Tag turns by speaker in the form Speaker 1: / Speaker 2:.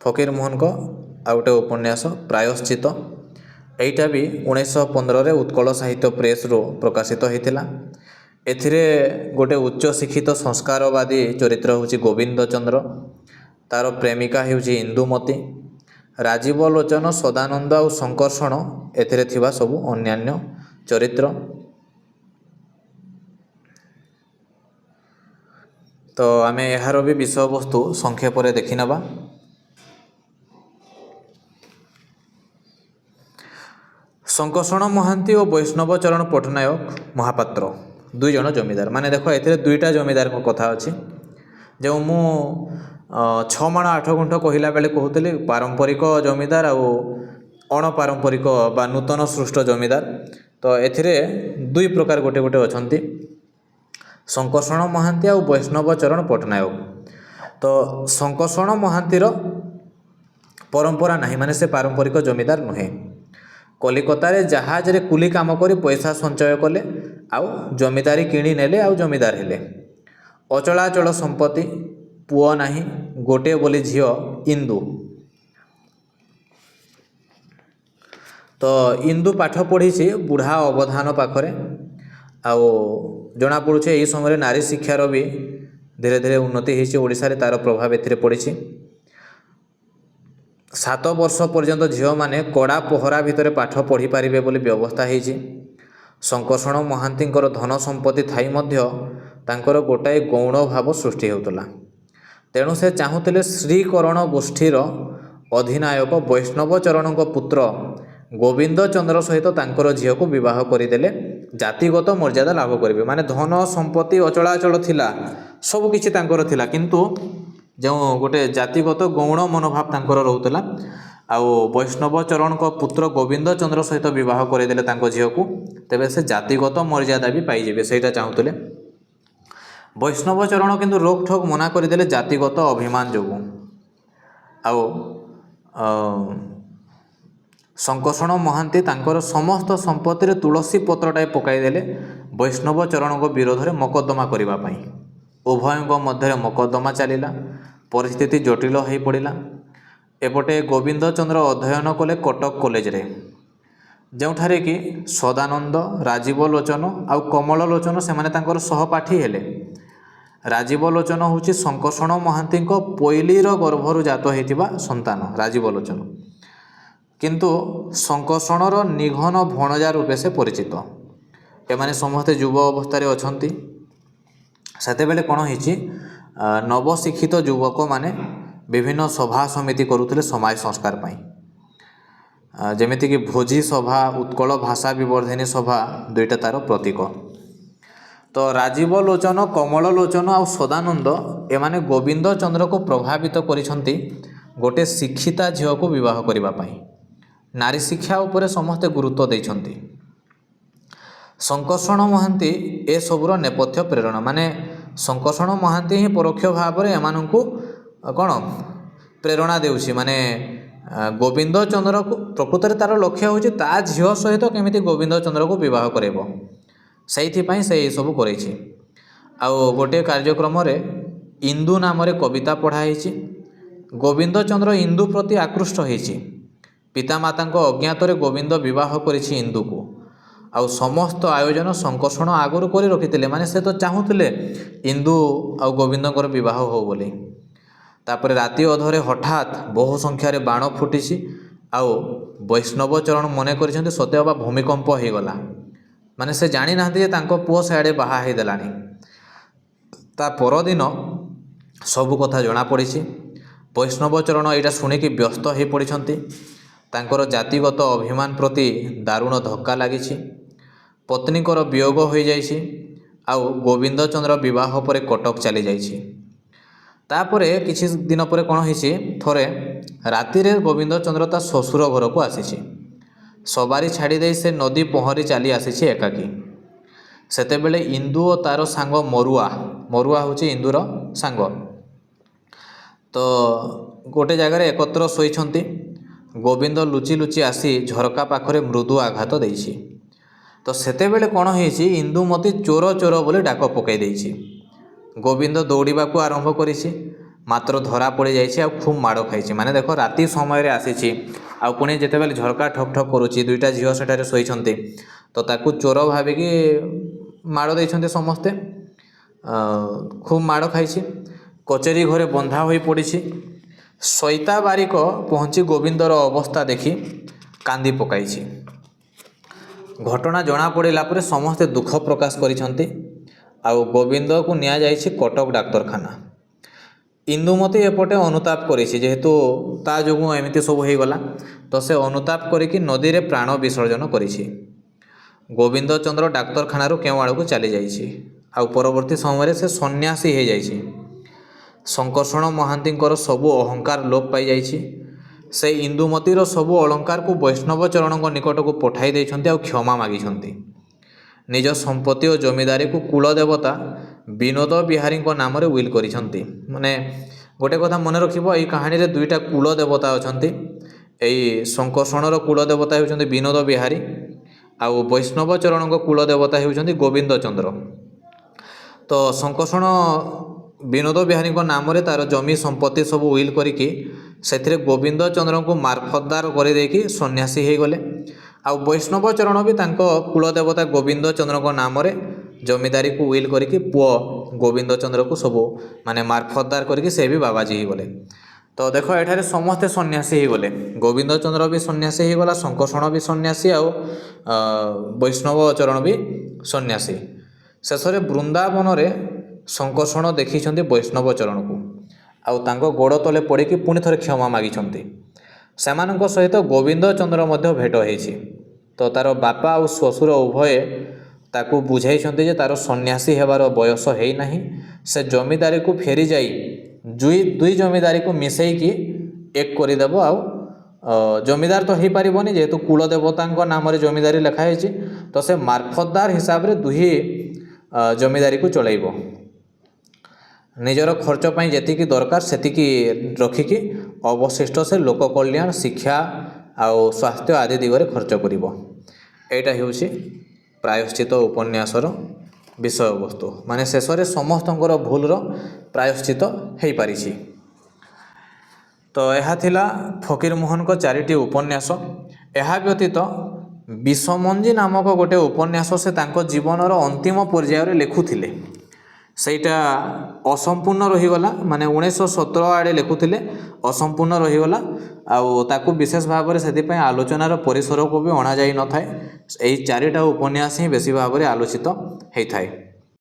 Speaker 1: ଫକୀରମୋହନଙ୍କ ଆଉ ଗୋଟେ ଉପନ୍ୟାସ ପ୍ରାୟଶ୍ଚିତ। ଏଇଟା ବି 1915ରେ ଉତ୍କଳ ସାହିତ୍ୟ ପ୍ରେସ୍ରୁ ପ୍ରକାଶିତ ହୋଇଥିଲା। ଏଥିରେ ଗୋଟେ ଉଚ୍ଚ ଶିକ୍ଷିତ ସଂସ୍କାରବାଦୀ ଚରିତ୍ର ହେଉଛି ଗୋବିନ୍ଦ ଚନ୍ଦ୍ର, ତା'ର ପ୍ରେମିକା ହେଉଛି ଇନ୍ଦୁମତୀ, ରାଜୀବ ଲୋଚନ, ସଦାନନ୍ଦ ଆଉ ଶଙ୍କର୍ଷଣ ଏଥିରେ ଥିବା ସବୁ ଅନ୍ୟାନ୍ୟ ଚରିତ୍ର। ତ ଆମେ ଏହାର ବି ବିଷୟବସ୍ତୁ ସଂକ୍ଷେପରେ ଦେଖିନେବା। ଶଙ୍କର୍ଷଣ ମହାନ୍ତି ଓ ବୈଷ୍ଣବ ଚରଣ ପଟ୍ଟନାୟକ ମହାପାତ୍ର ଦୁଇ ଜଣ ଜମିଦାର। ମାନେ ଦେଖ ଏଥିରେ ଦୁଇଟା ଜମିଦାରଙ୍କ କଥା ଅଛି। ଯେଉଁ ମୁଁ 6 ମାଣ 8 ଗୁଣ୍ଠ କହିଲା ବେଳେ କହୁଥିଲି ପାରମ୍ପରିକ ଜମିଦାର ଆଉ ଅଣପାରମ୍ପରିକ ବା ନୂତନ ସୃଷ୍ଟ ଜମିଦାର, ତ ଏଥିରେ ଦୁଇ ପ୍ରକାର ଗୋଟେ ଗୋଟେ ଅଛନ୍ତି, ଶଙ୍କର୍ଷଣ ମହାନ୍ତି ଆଉ ବୈଷ୍ଣବ ଚରଣ ପଟ୍ଟନାୟକ। ତ ଶଙ୍କର୍ଷଣ ମହାନ୍ତିର ପରମ୍ପରା ନାହିଁ, ମାନେ ସେ ପାରମ୍ପରିକ ଜମିଦାର ନୁହେଁ। କଲିକତାରେ ଜାହାଜରେ କୁଲି କାମ କରି ପଇସା ସଞ୍ଚୟ କଲେ, ଆଉ ଜମିଦାରୀ କିଣି ନେଲେ, ଆଉ ଜମିଦାର ହେଲେ। ଅଚଳାଚଳ ସମ୍ପତ୍ତି, ପୁଅ ନାହିଁ, ଗୋଟିଏ ବୋଲି ଝିଅ ଇନ୍ଦୁ। ତ ଇନ୍ଦୁ ପାଠ ପଢ଼ିଛି ବୁଢ଼ା ଅବଧାନ ପାଖରେ। ଆଉ ଜଣାପଡ଼ୁଛି ଏହି ସମୟରେ ନାରୀ ଶିକ୍ଷାର ବି ଧୀରେ ଧୀରେ ଉନ୍ନତି ହୋଇଛି ଓଡ଼ିଶାରେ, ତା'ର ପ୍ରଭାବ ଏଥିରେ ପଡ଼ିଛି। 7 ବର୍ଷ ପର୍ଯ୍ୟନ୍ତ ଝିଅମାନେ କଡ଼ା ପହରା ଭିତରେ ପାଠ ପଢ଼ିପାରିବେ ବୋଲି ବ୍ୟବସ୍ଥା ହୋଇଛି। ଶଙ୍କର୍ଷଣ ମହାନ୍ତିଙ୍କର ଧନ ସମ୍ପତ୍ତି ଥାଇ ମଧ୍ୟ ତାଙ୍କର ଗୋଟାଏ ଗୌଣ ଭାବ ସୃଷ୍ଟି ହେଉଥିଲା। ତେଣୁ ସେ ଚାହୁଁଥିଲେ ଶ୍ରୀକରଣ ଗୋଷ୍ଠୀର ଅଧିନାୟକ ବୈଷ୍ଣବ ଚରଣଙ୍କ ପୁତ୍ର ଗୋବିନ୍ଦ ଚନ୍ଦ୍ର ସହିତ ତାଙ୍କର ଝିଅକୁ ବିବାହ କରିଦେଲେ ଜାତିଗତ ମର୍ଯ୍ୟାଦା ଲାଭ କରିବେ। ମାନେ ଧନ ସମ୍ପତ୍ତି ଅଚଳାଚଳ ଥିଲା, ସବୁକିଛି ତାଙ୍କର ଥିଲା, କିନ୍ତୁ ଯେଉଁ ଗୋଟେ ଜାତିଗତ ଗୌଣ ମନୋଭାବ ତାଙ୍କର ରହୁଥିଲା। ଆଉ ବୈଷ୍ଣବ ଚରଣଙ୍କ ପୁତ୍ର ଗୋବିନ୍ଦ ଚନ୍ଦ୍ର ସହିତ ବିବାହ କରିଦେଲେ ତାଙ୍କ ଝିଅକୁ, ତେବେ ସେ ଜାତିଗତ ମର୍ଯ୍ୟାଦା ବି ପାଇଯିବେ, ସେଇଟା ଚାହୁଁଥିଲେ। ବୈଷ୍ଣବ ଚରଣ କିନ୍ତୁ ରୋକଠୋକ ମନା କରିଦେଲେ ଜାତିଗତ ଅଭିମାନ ଯୋଗୁଁ। ଆଉ ଶଙ୍କର୍ଷଣ ମହାନ୍ତି ତାଙ୍କର ସମସ୍ତ ସମ୍ପତ୍ତିରେ ତୁଳସୀ ପତ୍ରଟାଏ ପକାଇଦେଲେ ବୈଷ୍ଣବ ଚରଣଙ୍କ ବିରୋଧରେ ମକଦ୍ଦମା କରିବା ପାଇଁ। ଉଭୟଙ୍କ ମଧ୍ୟରେ ମକଦ୍ଦମା ଚାଲିଲା, ପରିସ୍ଥିତି ଜଟିଳ ହୋଇପଡ଼ିଲା। ଏପଟେ ଗୋବିନ୍ଦ ଚନ୍ଦ୍ର ଅଧ୍ୟୟନ କଲେ କଟକ କଲେଜରେ, ଯେଉଁଠାରେ କି ସଦାନନ୍ଦ, ରାଜୀବ ଲୋଚନ ଆଉ କମଳ ଲୋଚନ ସେମାନେ ତାଙ୍କର ସହପାଠୀ ହେଲେ। ରାଜୀବ ଲୋଚନ ହେଉଛି ଶଙ୍କର୍ଷଣ ମହାନ୍ତିଙ୍କ ପୈଲିର ଗର୍ଭରୁ ଜାତ ହୋଇଥିବା ସନ୍ତାନ ରାଜୀବ ଲୋଚନ, କିନ୍ତୁ ଶଙ୍କର୍ଷଣର ନିଘନ ଭଣଜା ରୂପେ ସେ ପରିଚିତ। ଏମାନେ ସମସ୍ତେ ଯୁବ ଅବସ୍ଥାରେ ଅଛନ୍ତି। ସେତେବେଳେ କ'ଣ ହେଇଛି, ନବଶିକ୍ଷିତ ଯୁବକମାନେ ବିଭିନ୍ନ ସଭା ସମିତି କରୁଥିଲେ ସମାଜ ସଂସ୍କାର ପାଇଁ। ଯେମିତିକି ଭୋଜି ସଭା, ଉତ୍କଳ ଭାଷା ବିବର୍ଦ୍ଧିନୀ ସଭା, ଦୁଇଟା ତା'ର ପ୍ରତୀକ। ତ ରାଜୀବ ଲୋଚନ, କମଳ ଲୋଚନ ଆଉ ସଦାନନ୍ଦ ଏମାନେ ଗୋବିନ୍ଦ ଚନ୍ଦ୍ରକୁ ପ୍ରଭାବିତ କରିଛନ୍ତି ଗୋଟିଏ ଶିକ୍ଷିତା ଝିଅକୁ ବିବାହ କରିବା ପାଇଁ। ନାରୀ ଶିକ୍ଷା ଉପରେ ସମସ୍ତେ ଗୁରୁତ୍ୱ ଦେଇଛନ୍ତି। ଶଙ୍କର୍ଷଣ ମହାନ୍ତି ଏସବୁର ନେପଥ୍ୟ ପ୍ରେରଣା, ମାନେ ଶଙ୍କର୍ଷଣ ମହାନ୍ତି ହିଁ ପରୋକ୍ଷ ଭାବରେ ଏମାନଙ୍କୁ କ'ଣ ପ୍ରେରଣା ଦେଉଛି। ମାନେ ଗୋବିନ୍ଦ ଚନ୍ଦ୍ରକୁ ପ୍ରକୃତରେ ତା'ର ଲକ୍ଷ୍ୟ ହେଉଛି ତା ଝିଅ ସହିତ କେମିତି ଗୋବିନ୍ଦ ଚନ୍ଦ୍ରକୁ ବିବାହ କରାଇବ, ସେଇଥିପାଇଁ ସେ ଏସବୁ କରେଇଛି। ଆଉ ଗୋଟିଏ କାର୍ଯ୍ୟକ୍ରମରେ ଇନ୍ଦୁ ନାମରେ କବିତା ପଢ଼ା ହେଇଛି। ଗୋବିନ୍ଦ ଚନ୍ଦ୍ର ଇନ୍ଦୁ ପ୍ରତି ଆକୃଷ୍ଟ ହୋଇଛି। ପିତାମାତାଙ୍କ ଅଜ୍ଞାତରେ ଗୋବିନ୍ଦ ବିବାହ କରିଛି ଇନ୍ଦୁକୁ। ଆଉ ସମସ୍ତ ଆୟୋଜନ ଶଙ୍କର୍ଷଣ ଆଗରୁ କରି ରଖିଥିଲେ, ମାନେ ସେ ତ ଚାହୁଁଥିଲେ ଇନ୍ଦୁ ଆଉ ଗୋବିନ୍ଦଙ୍କର ବିବାହ ହେଉ ବୋଲି। ତାପରେ ରାତି ଅଧରେ ହଠାତ୍ ବହୁ ସଂଖ୍ୟାରେ ବାଣ ଫୁଟିଛି, ଆଉ ବୈଷ୍ଣବ ଚରଣ ମନେ କରିଛନ୍ତି ସତେ ଅବା ଭୂମିକମ୍ପ ହୋଇଗଲା। ମାନେ ସେ ଜାଣିନାହାନ୍ତି ଯେ ତାଙ୍କ ପୁଅ ସେଆଡ଼େ ବାହା ହେଇଦେଲାଣି। ତା ପରଦିନ ସବୁ କଥା ଜଣାପଡ଼ିଛି। ବୈଷ୍ଣବ ଚରଣ ଏଇଟା ଶୁଣିକି ବ୍ୟସ୍ତ ହୋଇପଡ଼ିଛନ୍ତି। ତାଙ୍କର ଜାତିଗତ ଅଭିମାନ ପ୍ରତି ଦାରୁଣ ଧକ୍କା ଲାଗିଛି। ପତ୍ନୀଙ୍କର ବିୟୋଗ ହୋଇଯାଇଛି, ଆଉ ଗୋବିନ୍ଦ ଚନ୍ଦ୍ର ବିବାହ ପରେ କଟକ ଚାଲିଯାଇଛି। ତାପରେ କିଛି ଦିନ ପରେ କ'ଣ ହେଇଛି, ଥରେ ରାତିରେ ଗୋବିନ୍ଦ ଚନ୍ଦ୍ର ତା ଶ୍ୱଶୁର ଘରକୁ ଆସିଛି। ସବାରି ଛାଡ଼ି ଦେଇ ସେ ନଦୀ ପହଁରି ଚାଲି ଆସିଛି ଏକାକୀ। ସେତେବେଳେ ଇନ୍ଦୁ ଓ ତା'ର ସାଙ୍ଗ ମରୁଆ ହେଉଛି ଇନ୍ଦୁର ସାଙ୍ଗ, ତ ଗୋଟେ ଜାଗାରେ ଏକତ୍ର ଶୋଇଛନ୍ତି। ଗୋବିନ୍ଦ ଲୁଚି ଲୁଚି ଆସି ଝରକା ପାଖରେ ମୃଦୁ ଆଘାତ ଦେଇଛି। ତ ସେତେବେଳେ କ'ଣ ହେଇଛି, ଇନ୍ଦୁମତୀ ଚୋର ଚୋର ବୋଲି ଡାକ ପକାଇ ଦେଇଛି। ଗୋବିନ୍ଦ ଦୌଡ଼ିବାକୁ ଆରମ୍ଭ କରିଛି। ମାତ୍ର ଧରା ପଡ଼ିଯାଇଛି ଆଉ ଖୁବ୍ ମାଡ଼ ଖାଇଛି। ମାନେ ଦେଖ ରାତି ସମୟରେ ଆସିଛି ଆଉ ପୁଣି ଯେତେବେଳେ ଝରକା ଠକ୍ ଠକ୍ କରୁଛି, ଦୁଇଟା ଝିଅ ସେଠାରେ ଶୋଇଛନ୍ତି, ତ ତାକୁ ଚୋର ଭାବିକି ମାଡ଼ ଦେଇଛନ୍ତି ସମସ୍ତେ। ଖୁବ୍ ମାଡ଼ ଖାଇଛି। କଚେରୀ ଘରେ ବନ୍ଧା ହୋଇ ପଡ଼ିଛି। ସଇତା ବାରିକ ପହଞ୍ଚି ଗୋବିନ୍ଦର ଅବସ୍ଥା ଦେଖି କାନ୍ଦି ପକାଇଛି। ଘଟଣା ଜଣାପଡ଼ିଲା ପରେ ସମସ୍ତେ ଦୁଃଖ ପ୍ରକାଶ କରିଛନ୍ତି ଆଉ ଗୋବିନ୍ଦକୁ ନିଆଯାଇଛି କଟକ ଡାକ୍ତରଖାନା। ଇନ୍ଦୁମତୀ ଏପଟେ ଅନୁତାପ କରିଛି, ଯେହେତୁ ତା ଯୋଗୁଁ ଏମିତି ସବୁ ହୋଇଗଲା, ତ ସେ ଅନୁତାପ କରିକି ନଦୀରେ ପ୍ରାଣ ବିସର୍ଜନ କରିଛି। ଗୋବିନ୍ଦ ଚନ୍ଦ୍ର ଡାକ୍ତରଖାନାରୁ କେଉଁ ଆଡ଼କୁ ଚାଲିଯାଇଛି ଆଉ ପରବର୍ତ୍ତୀ ସମୟରେ ସେ ସନ୍ନ୍ୟାସୀ ହୋଇଯାଇଛି। ଶଙ୍କର୍ଷଣ ମହାନ୍ତିଙ୍କର ସବୁ ଅହଙ୍କାର ଲୋପ ପାଇଯାଇଛି। ସେ ଇନ୍ଦୁମତୀର ସବୁ ଅଳଙ୍କାରକୁ ବୈଷ୍ଣବ ଚରଣଙ୍କ ନିକଟକୁ ପଠାଇ ଦେଇଛନ୍ତି ଆଉ କ୍ଷମା ମାଗିଛନ୍ତି। ନିଜ ସମ୍ପତ୍ତି ଓ ଜମିଦାରୀକୁ କୁଳଦେବତା ବିନୋଦ ବିହାରୀଙ୍କ ନାମରେ ୱିଲ୍ କରିଛନ୍ତି। ମାନେ ଗୋଟେ କଥା ମନେ ରଖିବ, ଏଇ କାହାଣୀରେ ଦୁଇଟା କୁଳଦେବତା ଅଛନ୍ତି। ଏଇ ଶଙ୍କର୍ଷଣର କୁଳଦେବତା ହେଉଛନ୍ତି ବିନୋଦ ବିହାରୀ ଆଉ ବୈଷ୍ଣବ ଚରଣଙ୍କ କୁଳଦେବତା ହେଉଛନ୍ତି ଗୋବିନ୍ଦ ଚନ୍ଦ୍ର। ତ ଶଙ୍କର୍ଷଣ ବିନୋଦ ବିହାରୀଙ୍କ ନାମରେ ତା'ର ଜମି ସମ୍ପତ୍ତି ସବୁ ୱିଲ୍ କରିକି ସେଥିରେ ଗୋବିନ୍ଦ ଚନ୍ଦ୍ରଙ୍କୁ ମାର୍ଫତଦାର କରିଦେଇକି ସନ୍ନ୍ୟାସୀ ହୋଇଗଲେ। ଆଉ ବୈଷ୍ଣବ ଚରଣ ବି ତାଙ୍କ କୁଳଦେବତା ଗୋବିନ୍ଦ ଚନ୍ଦ୍ରଙ୍କ ନାମରେ ଜମିଦାରୀକୁ ୱିଲ୍ କରିକି ପୁଅ ଗୋବିନ୍ଦ ଚନ୍ଦ୍ରକୁ ସବୁ ମାନେ ମାର୍ଫତଦାର କରିକି ସେ ବି ବାବାଜୀ ହୋଇଗଲେ। ତ ଦେଖ ଏଠାରେ ସମସ୍ତେ ସନ୍ନ୍ୟାସୀ ହୋଇଗଲେ। ଗୋବିନ୍ଦ ଚନ୍ଦ୍ର ବି ସନ୍ନ୍ୟାସୀ ହୋଇଗଲା, ଶଙ୍କର୍ଷଣ ବି ସନ୍ନ୍ୟାସୀ ଆଉ ବୈଷ୍ଣବ ଚରଣ ବି ସନ୍ନ୍ୟାସୀ। ଶେଷରେ ବୃନ୍ଦାବନରେ ଶଙ୍କର୍ଷଣ ଦେଖିଛନ୍ତି ବୈଷ୍ଣବ ଚରଣକୁ ଆଉ ତାଙ୍କ ଗୋଡ଼ ତଳେ ପଡ଼ିକି ପୁଣି ଥରେ କ୍ଷମା ମାଗିଛନ୍ତି। ସେମାନଙ୍କ ସହିତ ଗୋବିନ୍ଦ ଚନ୍ଦ୍ର ମଧ୍ୟ ଭେଟ ହୋଇଛି। ତ ତା'ର ବାପା ଆଉ ଶ୍ୱଶୁର ଉଭୟେ ତାକୁ ବୁଝାଇଛନ୍ତି ଯେ ତା'ର ସନ୍ନ୍ୟାସୀ ହେବାର ବୟସ ହେଇନାହିଁ, ସେ ଜମିଦାରୀକୁ ଫେରିଯାଇ ଦୁଇ ଜମିଦାରୀକୁ ମିଶାଇକି ଏକ କରିଦେବ। ଆଉ ଜମିଦାର ତ ହୋଇପାରିବନି, ଯେହେତୁ କୁଳଦେବତାଙ୍କ ନାମରେ ଜମିଦାରୀ ଲେଖା ହେଇଛି, ତ ସେ ମାର୍ଫତଦାର ହିସାବରେ ଦୁଇ ଜମିଦାରୀକୁ ଚଳାଇବ। ନିଜର ଖର୍ଚ୍ଚ ପାଇଁ ଯେତିକି ଦରକାର ସେତିକି ରଖିକି ଅବଶିଷ୍ଟ ସେ ଲୋକ କଲ୍ୟାଣ, ଶିକ୍ଷା ଆଉ ସ୍ୱାସ୍ଥ୍ୟ ଆଦି ଦିଗରେ ଖର୍ଚ୍ଚ କରିବ। ଏଇଟା ହେଉଛି ପ୍ରାୟଶ୍ଚିତ ଉପନ୍ୟାସର ବିଷୟବସ୍ତୁ। ମାନେ ଶେଷରେ ସମସ୍ତଙ୍କର ଭୁଲର ପ୍ରାୟଶ୍ଚିତ ହୋଇପାରିଛି। ତ ଏହା ଥିଲା ଫକୀରମୋହନଙ୍କ 4ଟି ଉପନ୍ୟାସ। ଏହା ବ୍ୟତୀତ ବିଷମଞ୍ଜି ନାମକ ଗୋଟେ ଉପନ୍ୟାସ ସେ ତାଙ୍କ ଜୀବନର ଅନ୍ତିମ ପର୍ଯ୍ୟାୟରେ ଲେଖୁଥିଲେ। ସେଇଟା ଅସମ୍ପୂର୍ଣ୍ଣ ରହିଗଲା, ମାନେ 1917 ଆଡ଼େ ଲେଖୁଥିଲେ, ଅସମ୍ପୂର୍ଣ୍ଣ ରହିଗଲା ଆଉ ତାକୁ ବିଶେଷ ଭାବରେ ସେଥିପାଇଁ ଆଲୋଚନାର ପରିସରକୁ ବି ଅଣାଯାଇ ନଥାଏ। ଏହି 4ଟା ଉପନ୍ୟାସ ହିଁ ବେଶୀ ଭାବରେ ଆଲୋଚିତ ହୋଇଥାଏ।